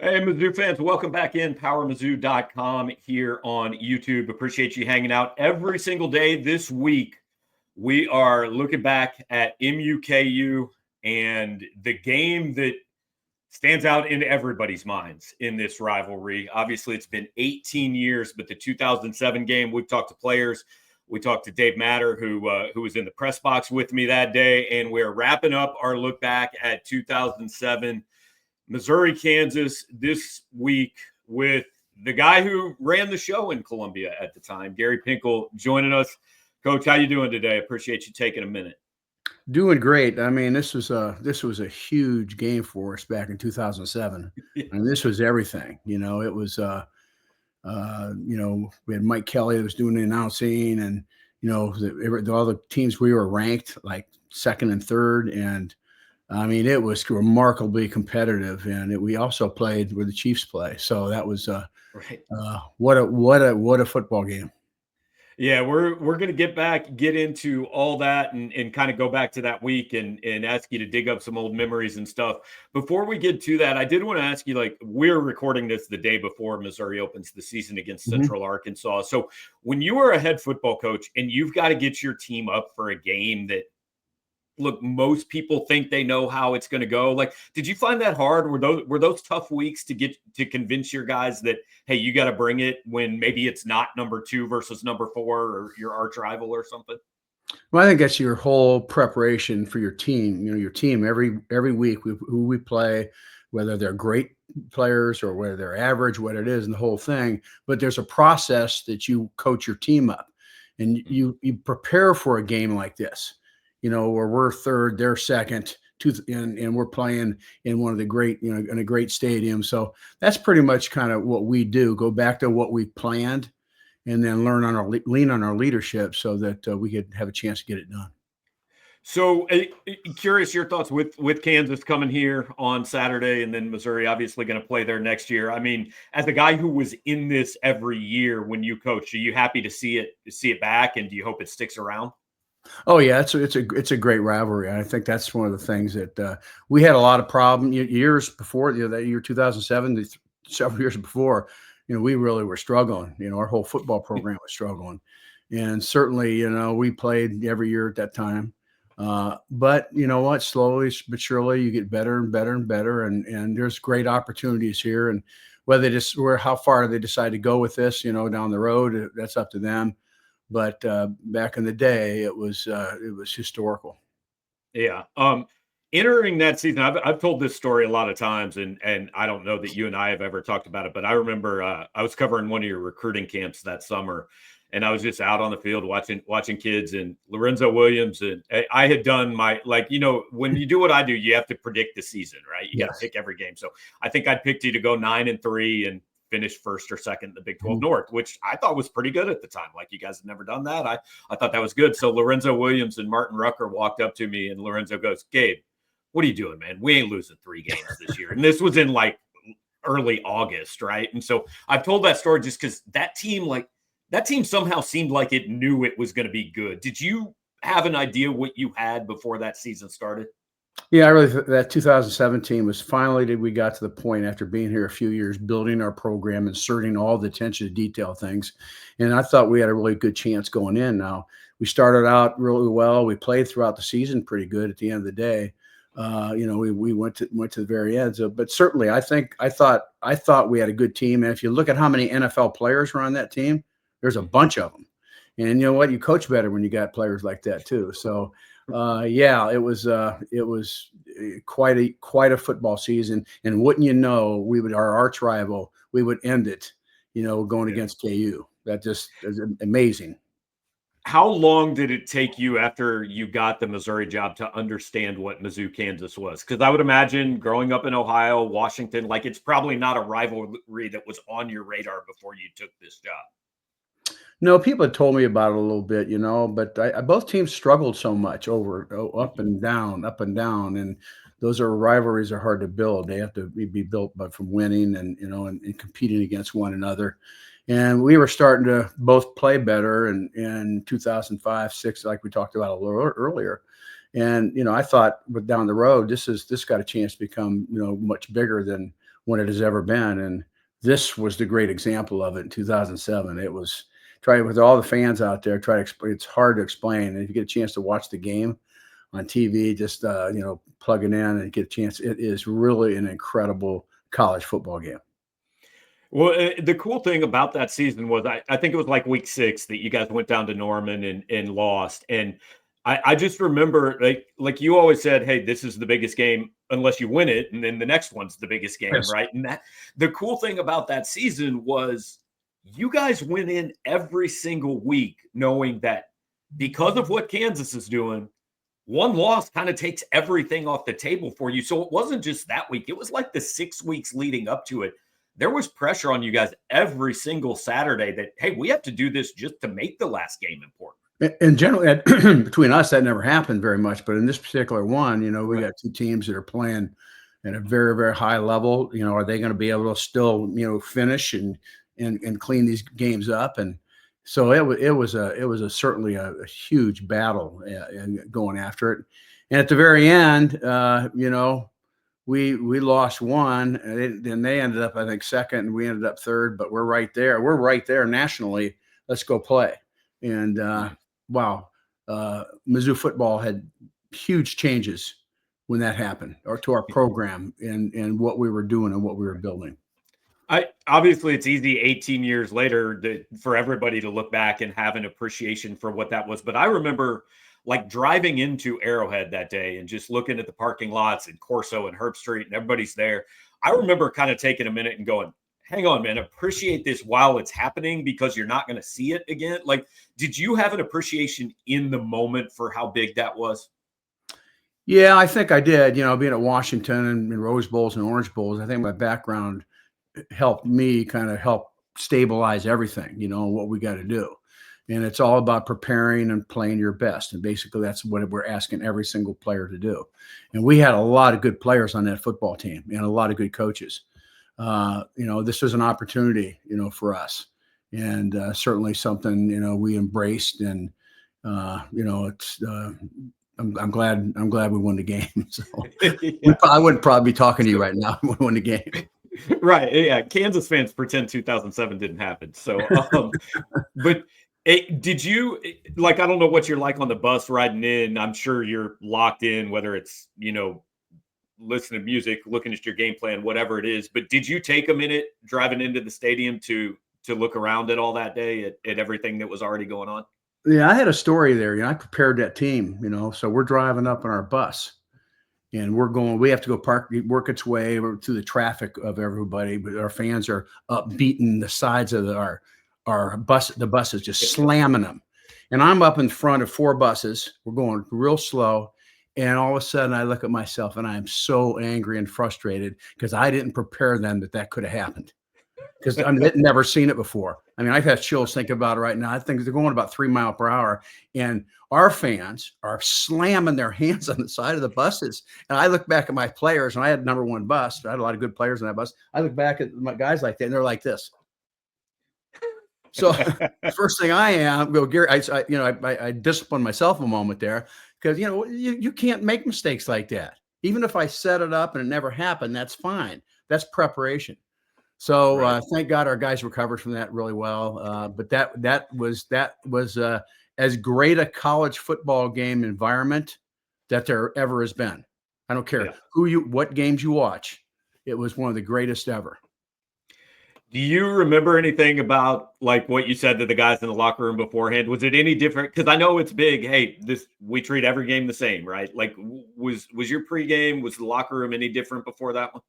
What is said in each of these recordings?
Hey, Mizzou fans, welcome back in. PowerMizzou.com here on YouTube. Appreciate you hanging out every single day this week. We are looking back at MUKU and the game that stands out in everybody's minds in this rivalry. Obviously, it's been 18 years, but the 2007 game, we've talked to players. We talked to Dave Matter, who was in the press box with me that day, and we're wrapping up our look back at 2007 Missouri, Kansas this week with the guy who ran the show in Columbia at the time, Gary Pinkel, joining us. Coach, how you doing today? Appreciate you taking a minute. Doing great. I mean, this was a huge game for us back in 2007. I mean, this was everything. It was we had Mike Kelly that was doing the announcing, and all the teams we were ranked like second and third, and I mean it was remarkably competitive. And we also played where the Chiefs play, so that was Right. what a football game. Yeah, we're gonna get into all that and kind of go back to that week and ask you to dig up some old memories and stuff. Before we get to that, I did want to ask you, like, we're recording this the day before Missouri opens the season against Mhm. Central Arkansas. So when you are a head football coach and you've got to get your team up for a game that, look, most people think they know how it's going to go. Like, did you find that hard? Were those tough weeks to get to convince your guys that, hey, you got to bring it when maybe it's not number two versus number four or your arch rival or something? Well, I think that's your whole preparation for your team. Your team every week, who we play, whether they're great players or whether they're average, what it is, and the whole thing. But there's a process that you coach your team up, and Mm. you prepare for a game like this. Where we're third, they're second, and we're playing in one of the great, in a great stadium. So that's pretty much kind of what we do. Go back to what we planned, and then lean on our leadership so that we could have a chance to get it done. So, curious your thoughts with Kansas coming here on Saturday, and then Missouri obviously going to play there next year. I mean, as a guy who was in this every year when you coach, are you happy to see it back, and do you hope it sticks around? Oh yeah, it's a great rivalry. I think that's one of the things that we had a lot of problem years before. That year 2007, several years before. We really were struggling. Our whole football program was struggling, and certainly we played every year at that time. But you know what? Slowly but surely, you get better and better and better, and there's great opportunities here. And whether they just where how far they decide to go with this, down the road, that's up to them. But back in the day, it was historical. Yeah. Entering that season, I've told this story a lot of times, and I don't know that you and I have ever talked about it, but I remember I was covering one of your recruiting camps that summer, and I was just out on the field watching kids and Lorenzo Williams, and I had done my, like, when you do what I do, you have to predict the season, right? You got to Yes. pick every game. So I think I'd picked you to go 9-3 and finish first or second in the Big 12 Mhm. North, which I thought was pretty good at the time. Like, you guys had never done that. I thought that was good. So Lorenzo Williams and Martin Rucker walked up to me, and Lorenzo goes, "Gabe, what are you doing, man? We ain't losing 3 games this year." And this was in like early August, right? And so I've told that story just because that team somehow seemed like it knew it was going to be good. Did you have an idea what you had before that season started? Yeah, I really that 2017 was finally did we got to the point after being here a few years, building our program, inserting all the attention to detail things, and I thought we had a really good chance going in. Now we started out really well. We played throughout the season pretty good. At the end of the day, we went to the very end. So, but certainly, I thought we had a good team. And if you look at how many NFL players were on that team, there's a bunch of them. And you know what? You coach better when you got players like that too. So yeah, it was quite a football season. And wouldn't you know, we would our arch rival, we would end it, going Yeah. against KU. That just is amazing. How long did it take you after you got the Missouri job to understand what Mizzou, Kansas was? Because I would imagine growing up in Ohio, Washington, like, it's probably not a rivalry that was on your radar before you took this job. No, people had told me about it a little bit, but both teams struggled so much up Mhm. and down, up and down, and those are rivalries are hard to build. They have to be built, but from winning and competing against one another. And we were starting to both play better in 2005, 6, like we talked about a little earlier. And, I thought, but down the road, this got a chance to become, much bigger than what it has ever been. And this was the great example of it in 2007. It was try with all the fans out there, try to explain. It's hard to explain. And if you get a chance to watch the game on TV, just, plug it in and get a chance. It is really an incredible college football game. Well, the cool thing about that season was I think it was like week 6 that you guys went down to Norman and lost. And I just remember like you always said, hey, this is the biggest game unless you win it. And then the next one's the biggest game, Yes. right? And the cool thing about that season was you guys went in every single week knowing that because of what Kansas is doing, one loss kind of takes everything off the table for you. So it wasn't just that week. It was like the 6 weeks leading up to it. There was pressure on you guys every single Saturday that, hey, we have to do this just to make the last game important. And generally, between us, that never happened very much. But in this particular one, we got two teams that are playing at a very, very high level. Are they going to be able to still, finish and clean these games up? And so it was certainly a huge battle going after it. And at the very end, we lost one, and then they ended up, I think, second, and we ended up third. But we're right there. We're right there nationally. Let's go play. And wow, Mizzou football had huge changes when that happened, or to our program and what we were doing and what we were building. Obviously it's easy 18 years later for everybody to look back and have an appreciation for what that was. But I remember like driving into Arrowhead that day and just looking at the parking lots and Corso and Herb Street and everybody's there. I remember kind of taking a minute and going, hang on, man, appreciate this while it's happening because you're not going to see it again. Like, did you have an appreciation in the moment for how big that was? Yeah, I think I did. Being at Washington and Rose Bowls and Orange Bowls, I think my background helped me kind of help stabilize everything, what we got to do. And it's all about preparing and playing your best. And basically that's what we're asking every single player to do. And we had a lot of good players on that football team and a lot of good coaches. This was an opportunity, for us, and certainly something, we embraced. And, it's, I'm glad we won the game. So yeah. I wouldn't probably be talking to you right now when we won the game. Right. Yeah. Kansas fans pretend 2007 didn't happen. So, but did you I don't know what you're like on the bus riding in. I'm sure you're locked in, whether it's, listening to music, looking at your game plan, whatever it is. But did you take a minute driving into the stadium to look around at all that day at everything that was already going on? Yeah, I had a story there. I prepared that team, so we're driving up in our bus and we have to go work its way through the traffic of everybody, but our fans are up beating the sides of our bus. The bus is just slamming them. And I'm up in front of 4 buses. We're going real slow. And all of a sudden I look at myself and I am so angry and frustrated because I didn't prepare them that could have happened. Because they'd never seen it before. I've had chills thinking about it right now. I think they're going about 3 miles per hour, and our fans are slamming their hands on the side of the buses. And I look back at my players, and I had number 1 bus. I had a lot of good players on that bus. I look back at my guys like that, and they're like this. So the first thing Gary, I disciplined myself a moment there because you can't make mistakes like that. Even if I set it up and it never happened, that's fine. That's preparation. So right. Thank God our guys recovered from that really well. But that was as great a college football game environment that there ever has been. I don't care what games you watch. It was one of the greatest ever. Do you remember anything about like what you said to the guys in the locker room beforehand? Was it any different? Because I know it's big. Hey, we treat every game the same, right? Like was your pregame, was the locker room any different before that one?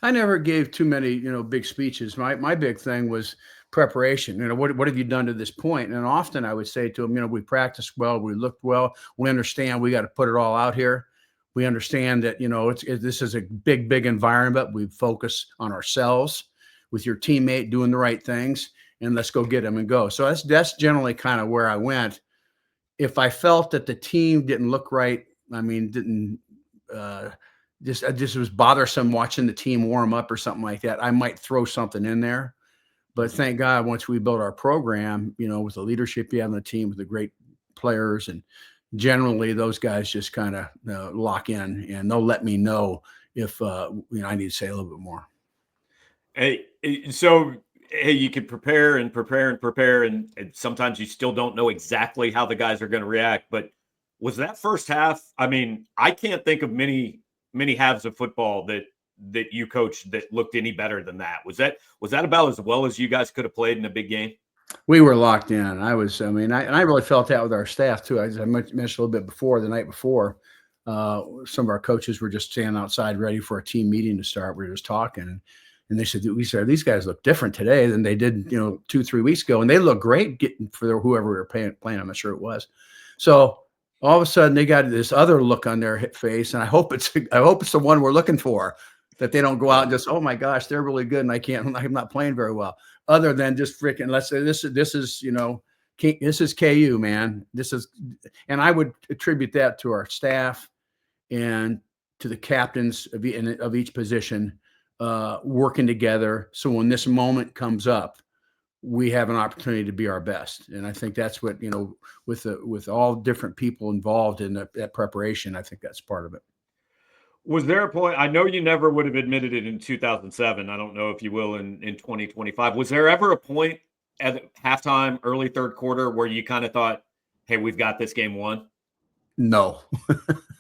I never gave too many, big speeches. My big thing was preparation. What have you done to this point? And often I would say to them, we practiced well, we looked well, we understand we got to put it all out here. We understand that, this is a big environment. We focus on ourselves with your teammate doing the right things, and let's go get them and go. So that's generally kind of where I went. If I felt that the team didn't look right, just was bothersome watching the team warm up or something like that, I might throw something in there. But thank God, once we built our program, with the leadership you have on the team, with the great players and generally those guys just kind of lock in, and they'll let me know if I need to say a little bit more. Hey, so hey, you can prepare and prepare and prepare, and sometimes you still don't know exactly how the guys are going to react. But was that first half? I mean, I can't think of many halves of football that you coached that looked any better than that. Was that about as well as you guys could have played in a big game? We were locked in. I really felt that with our staff too. As I mentioned a little bit before, the night before, some of our coaches were just standing outside ready for a team meeting to start. We were just talking, and they said, these guys look different today than they did, 2-3 weeks ago, and they look great getting for whoever we were playing. I'm not sure it was. So all of a sudden, they got this other look on their face, and I hope it's the one we're looking for. That they don't go out and just, oh my gosh, they're really good, and I'm not playing very well. Other than just freaking, let's say this is this is KU, man. And I would attribute that to our staff and to the captains of each position working together. So when this moment comes up, we have an opportunity to be our best. And I think that's what, with all different people involved in that preparation, I think that's part of it. Was there a point? I know you never would have admitted it in 2007. I don't know if you will in 2025. Was there ever a point at halftime, early third quarter, where you kind of thought, "Hey, we've got this game won"? No,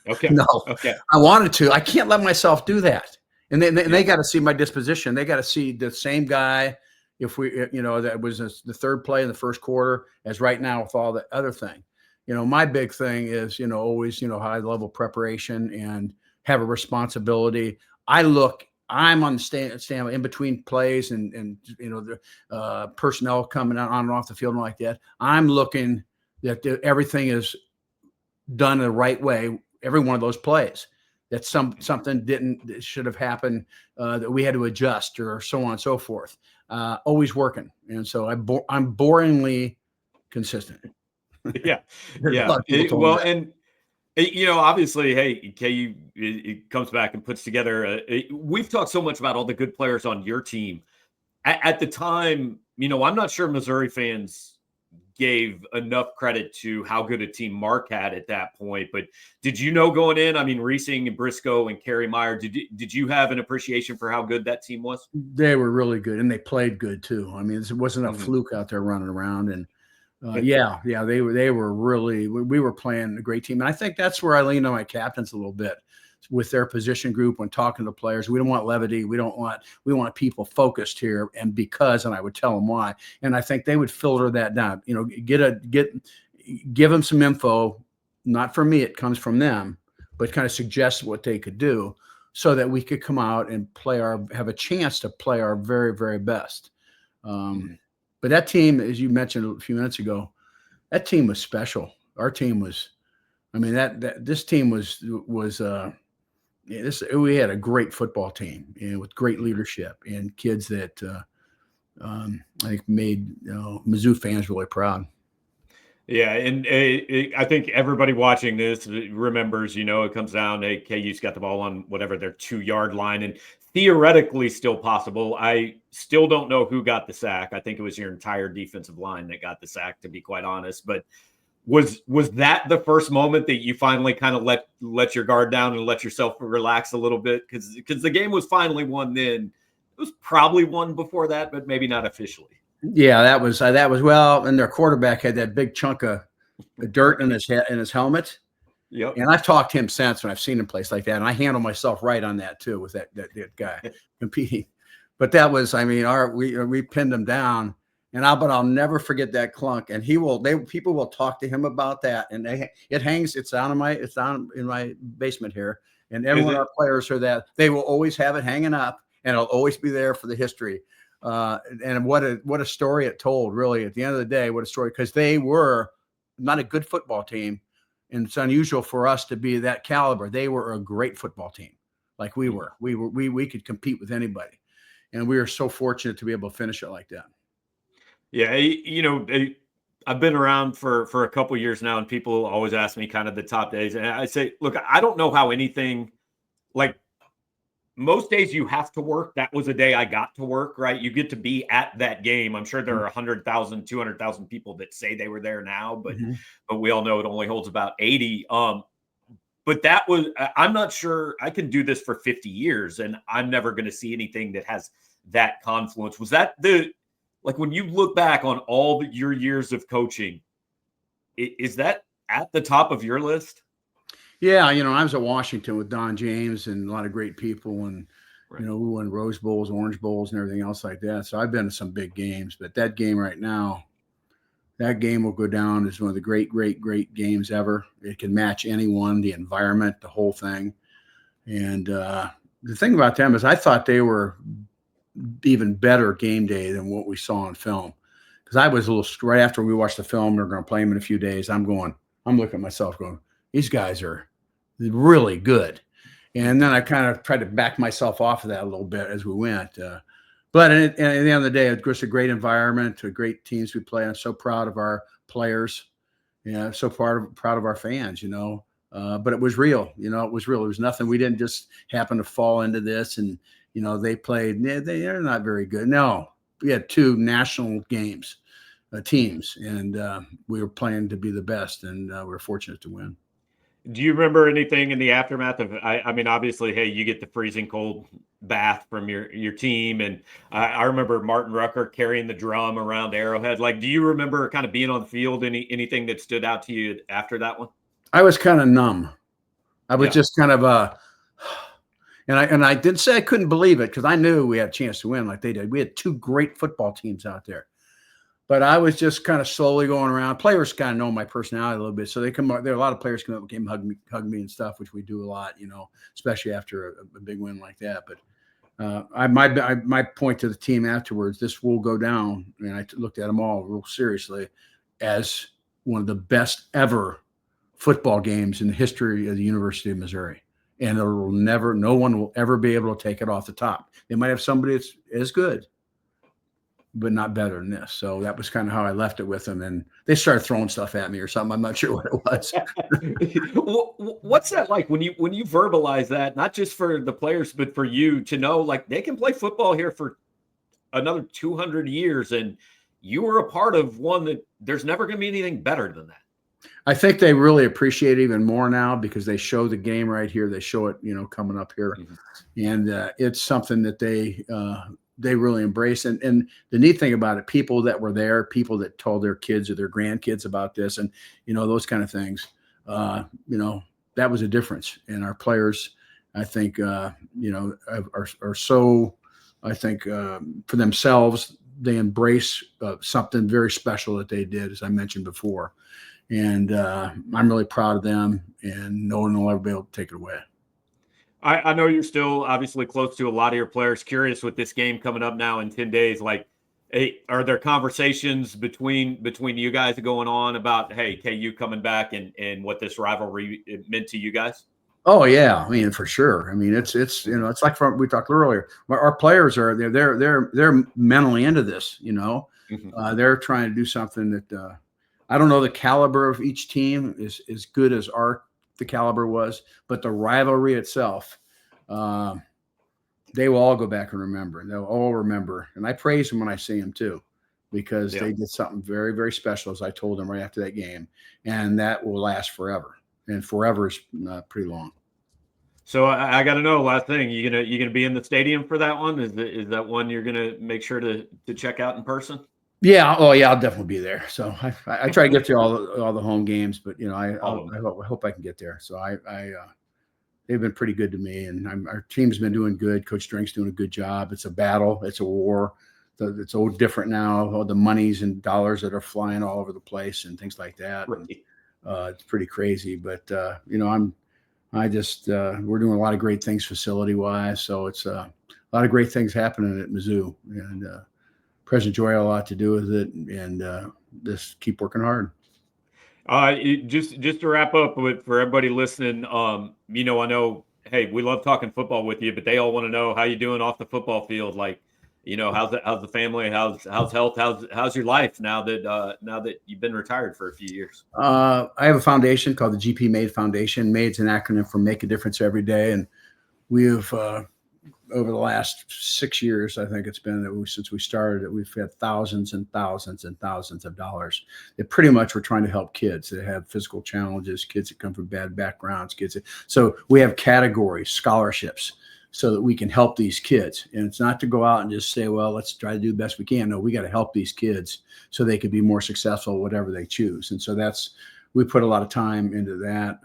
Okay, no, okay, I wanted to. I can't let myself do that. And they got to see my disposition. They got to see the same guy. If that was the third play in the first quarter as right now with all the other thing. My big thing is, always, high level preparation and have a responsibility. I'm on the stand in between plays and the personnel coming on and off the field and like that. I'm looking that everything is done the right way. Every one of those plays that something should have happened, that we had to adjust or so on and so forth. Always working. And so I'm boringly consistent. yeah, A yeah. lot of people told me Well, that. and obviously, hey, KU it comes back and puts together. We've talked so much about all the good players on your team. At the time, I'm not sure Missouri fans gave enough credit to how good a team Mark had at that point. But did you know going in? I mean, Reesing and Briscoe and Kerry Meyer. Did you have an appreciation for how good that team was? They were really good, and they played good too. I mean, it wasn't a Hmm. fluke out there running around. And yeah, they were really. We were playing a great team, and I think that's where I leaned on my captains a little bit with their position group when talking to players. We don't want levity. We want people focused here, and I would tell them why, and I think they would filter that down. Give them some info, not from me. It comes from them, but kind of suggest what they could do so that we could come out and have a chance to play our very, very best. Hmm. But that team, as you mentioned a few minutes ago, that team was special. Our team was, I mean, this team we had a great football team and with great leadership and kids that I think made Mizzou fans really proud. Yeah, and I think everybody watching this remembers, it comes down, hey, KU's got the ball on whatever their 2 yard line, and theoretically still possible. I still don't know who got the sack. I think it was your entire defensive line that got the sack, to be quite honest. But was that the first moment that you finally kind of let your guard down and let yourself relax a little bit? Because the game was finally won then. It was probably won before that, but maybe not officially. Yeah, that was well, and their quarterback had that big chunk of dirt in his head in his helmet. Yep. And I've talked to him since when I've seen him place like that, and I handle myself right on that too with that guy competing. But that was, I mean, we pinned him down, and I'll never forget that clunk. And people will talk to him about that, and it's down in my basement here, and Is everyone it? our players are that they will always have it hanging up, and it'll always be there for the history. And what a story it told, really. At the end of the day, what a story, because they were not a good football team. And it's unusual for us to be that caliber. They were a great football team, like we were. We could compete with anybody, and we are so fortunate to be able to finish it like that. Yeah, I've been around for a couple years now, and people always ask me kind of the top days, and I say, look, I don't know how anything like most days you have to work. That was a day I got to work, right? You get to be at that game. I'm sure there are 100,000, 200,000 people that say they were there now, but we all know it only holds about 80. But that was, I'm not sure I can do this for 50 years and I'm never going to see anything that has that confluence. Was that like when you look back on all your years of coaching, is that at the top of your list? Yeah, I was at Washington with Don James and a lot of great people, and Right. we won Rose Bowls, Orange Bowls, and everything else like that. So I've been to some big games, but that game right now, that game will go down as one of the great, great, great games ever. It can match anyone, the environment, the whole thing. And the thing about them is I thought they were even better game day than what we saw on film. Because I was a little, right after we watched the film, they're going to play them in a few days. I'm looking at myself going, these guys are really good. And then I kind of tried to back myself off of that a little bit as we went. But at the end of the day, it's just a great environment, great teams we play. I'm so proud of our players. Yeah, so proud of our fans, but it was real, it was real. It was nothing. We didn't just happen to fall into this and, they played, they're not very good. No, we had 2 national games, teams, and we were playing to be the best, and we were fortunate to win. Do you remember anything in the aftermath of? I mean, obviously, hey, you get the freezing cold bath from your team, and I remember Martin Rucker carrying the drum around Arrowhead. Like, do you remember kind of being on the field? Anything that stood out to you after that one? I was kind of numb. I was just kind of and I didn't say I couldn't believe it because I knew we had a chance to win like they did. We had 2 great football teams out there. But I was just kind of slowly going around. Players kind of know my personality a little bit, so they come up. There are a lot of players come up, came hug me and stuff, which we do a lot, especially after a big win like that. But my point to the team afterwards, this will go down, and I looked at them all real seriously as one of the best ever football games in the history of the University of Missouri, and no one will ever be able to take it off the top. They might have somebody that's as good, but not better than this. So that was kind of how I left it with them. And they started throwing stuff at me or something. I'm not sure what it was. What's that like when you verbalize that, not just for the players, but for you to know, like, they can play football here for another 200 years. And you were a part of one that there's never going to be anything better than that. I think they really appreciate it even more now because they show the game right here. They show it, coming up here. Mm-hmm. And it's something that they really embrace. And the neat thing about it, people that were there, people that told their kids or their grandkids about this and, those kind of things, that was a difference. And our players, I think, are so, I think, for themselves, they embrace something very special that they did, as I mentioned before. And I'm really proud of them, and no one will ever be able to take it away. I know you're still obviously close to a lot of your players. Curious with this game coming up now in 10 days, like, hey, are there conversations between you guys going on about, hey, KU coming back and what this rivalry meant to you guys? Oh yeah, I mean, for sure. I mean, it's it's like we talked earlier. Our players are they're mentally into this. Mm-hmm. They're trying to do something that I don't know the caliber of each team is as good as the caliber was, but the rivalry itself, they will all go back and remember. They'll all remember. And I praise them when I see them too, because they did something very, very special, as I told them right after that game. And that will last forever. And forever is pretty long. So I got to know, last thing, you gonna be in the stadium for that one? Is that one you're gonna make sure to check out in person? Yeah. Oh, yeah. I'll definitely be there. So I try to get to all the home games, but I hope I can get there. So they've been pretty good to me, and our team's been doing good. Coach Drink's doing a good job. It's a battle. It's a war. It's all different now. All the monies and dollars that are flying all over the place and things like that. Right. And, it's pretty crazy, but we're doing a lot of great things facility wise. So it's a lot of great things happening at Mizzou, and President Joy had a lot to do with it, and just keep working hard. Just to wrap up for everybody listening, I know, hey, we love talking football with you, but they all want to know how you doing off the football field. Like, how's the family, how's health, how's your life now that you've been retired for a few years? I have a foundation called the GP MADE Foundation. MADE's an acronym for Make a Difference Every Day, and we have over the last 6 years, I think it's been that since we started it, we've had thousands and thousands and thousands of dollars. That pretty much we're trying to help kids that have physical challenges, kids that come from bad backgrounds, so we have categories, scholarships, so that we can help these kids. And it's not to go out and just say, well, let's try to do the best we can. No, we got to help these kids so they could be more successful, whatever they choose. And so we put a lot of time into that.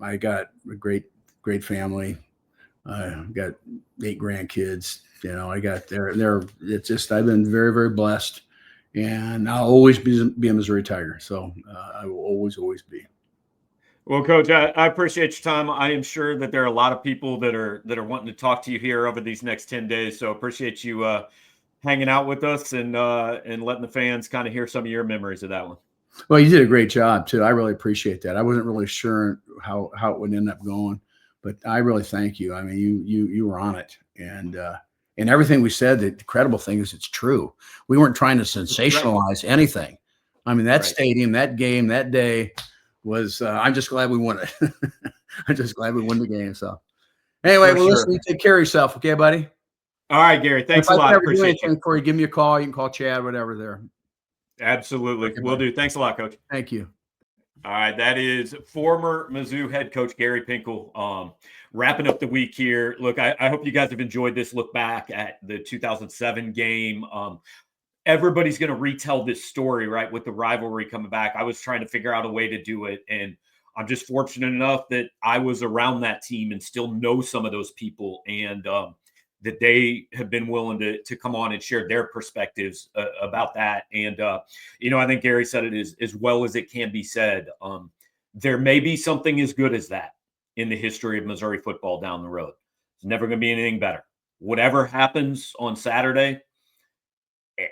I got a great family. Got 8 grandkids. I got it's just, I've been very, very blessed, and I'll always be a Missouri Tiger. So I will always be. Well, Coach, I appreciate your time. I am sure that there are a lot of people that are wanting to talk to you here over these next 10 days. So appreciate you hanging out with us and letting the fans kind of hear some of your memories of that one. Well, you did a great job too. I really appreciate that. I wasn't really sure how it would end up going, but I really thank you. I mean, you were on it, and everything we said. The incredible thing is it's true. We weren't trying to sensationalize anything. I mean, that stadium, that game, that day was. I'm just glad we won it. I'm just glad we won the game. So, anyway, listen. You take care of yourself, okay, buddy? All right, Gary. Thanks a lot. Appreciate you. For you, give me a call. You can call Chad, whatever. There. Absolutely. Okay, will do. Thanks a lot, Coach. Thank you. All right. That is former Mizzou head coach Gary Pinkel. Wrapping up the week here. Look, I hope you guys have enjoyed this look back at the 2007 game. Everybody's going to retell this story, right, with the rivalry coming back. I was trying to figure out a way to do it, and I'm just fortunate enough that I was around that team and still know some of those people, and that they have been willing to come on and share their perspectives about that. And, I think Gary said it as well as it can be said. There may be something as good as that in the history of Missouri football down the road. It's never going to be anything better. Whatever happens on Saturday,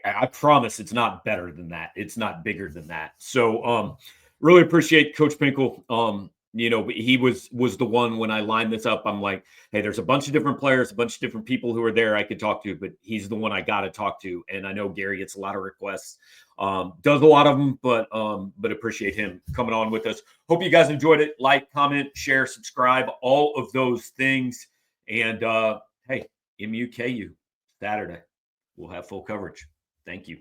I promise it's not better than that. It's not bigger than that. So really appreciate Coach Pinkel. He was the one when I lined this up. I'm like, hey, there's a bunch of different players, a bunch of different people who are there I could talk to, but he's the one I got to talk to. And I know Gary gets a lot of requests, does a lot of them, but appreciate him coming on with us. Hope you guys enjoyed it. Like, comment, share, subscribe, all of those things. And hey, MUKU Saturday, we'll have full coverage. Thank you.